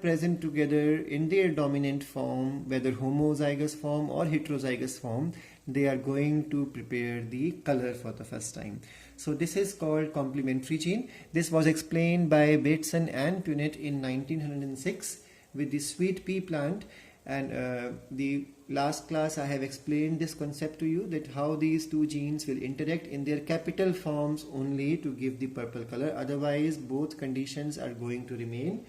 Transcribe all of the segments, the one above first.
present together in their dominant form, whether homozygous form or heterozygous form, they are going to prepare the color for the first time. So this is called complementary gene. This was explained by Bateson and Punnett in 1906 with the sweet pea plant, and the last class I have explained this concept to you, that how these two genes will interact in their capital forms only to give the purple color, otherwise both conditions are going to remain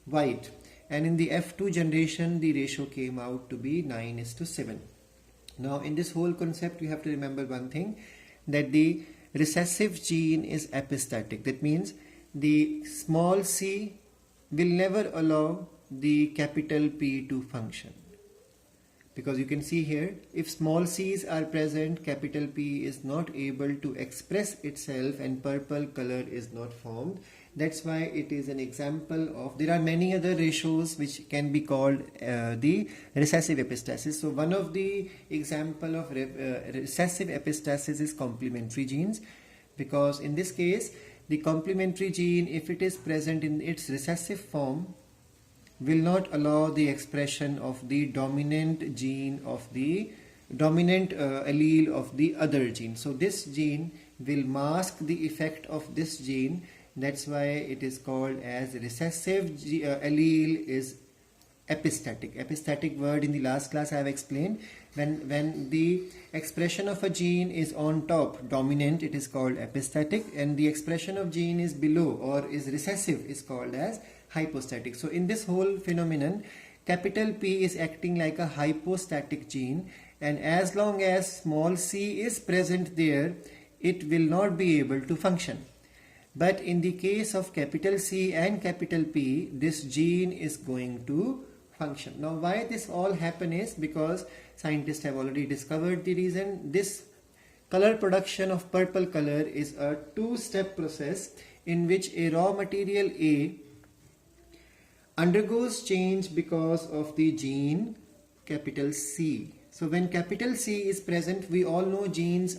white. And in the F2 generation the ratio came out to be 9:7. Now in this whole concept you have to remember one thing, that the recessive gene is epistatic. That means the small c will never allow the capital P to function, because you can see here, if small c's are present, capital P is not able to express itself and purple color is not formed. That's why it is an example of, there are many other ratios which can be called the recessive epistasis. So one of the example of recessive epistasis is complementary genes, because in this case the complementary gene, if it is present in its recessive form, will not allow the expression of the dominant gene of the dominant allele of the other gene. So this gene will mask the effect of this gene. That's why it is called as recessive allele is epistatic. Epistatic word in the last class I have explained. When the expression of a gene is on top, dominant, it is called epistatic, and the expression of gene is below or is recessive is called as hypostatic. So in this whole phenomenon, capital P is acting like a hypostatic gene, and as long as small c is present there, it will not be able to function. But in the case of capital C and capital P, this gene is going to function. Now why this all happen is because scientists have already discovered the reason. This color production of purple color is a two-step process in which a raw material A undergoes change because of the gene capital C. So when capital C is present, we all know genes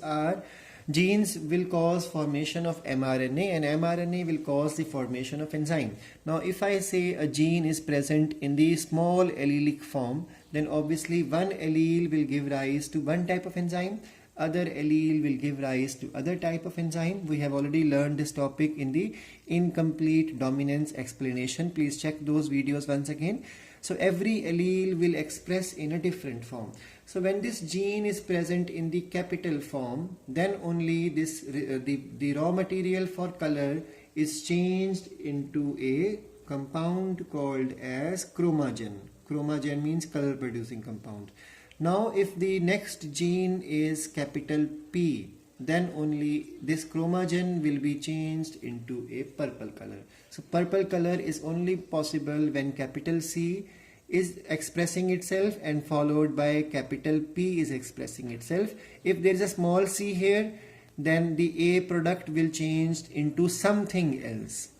will cause formation of mRNA, and mRNA will cause the formation of enzyme. Now if I say a gene is present in the small allelic form, then obviously one allele will give rise to one type of enzyme, other allele will give rise to other type of enzyme. We have already learned this topic in the incomplete dominance explanation. Please check those videos once again. So every allele will express in a different form. So when this gene is present in the capital form, then only this the raw material for color is changed into a compound called as chromogen. Chromogen means color producing compound. Now if the next gene is capital P, then only this chromogen will be changed into a purple color. So purple color is only possible when capital C is expressing itself and followed by capital P is expressing itself. If there is a small c here, then the A product will change into something else,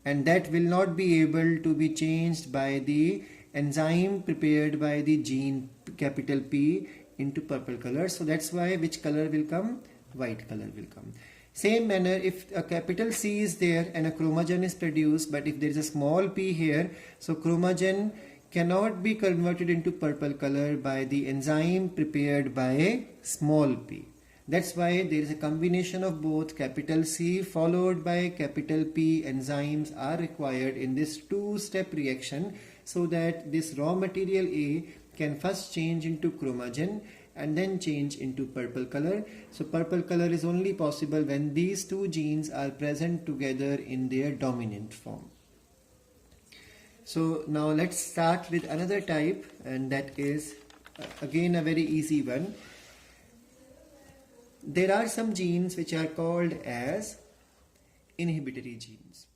and that will not be able to be changed by the enzyme prepared by the gene capital P into purple color. So that's why which color will come? White color will come. Same manner, if a capital C is there and a chromogen is produced, but if there is a small p here, so chromogen cannot be converted into purple color by the enzyme prepared by small p. That's why there is a combination of both capital C followed by capital P enzymes are required in this two-step reaction, so that this raw material A can first change into chromogen and then change into purple color. So purple color is only possible when these two genes are present together in their dominant form. So now let's start with another type, and that is again a very easy one. There are some genes which are called as inhibitory genes.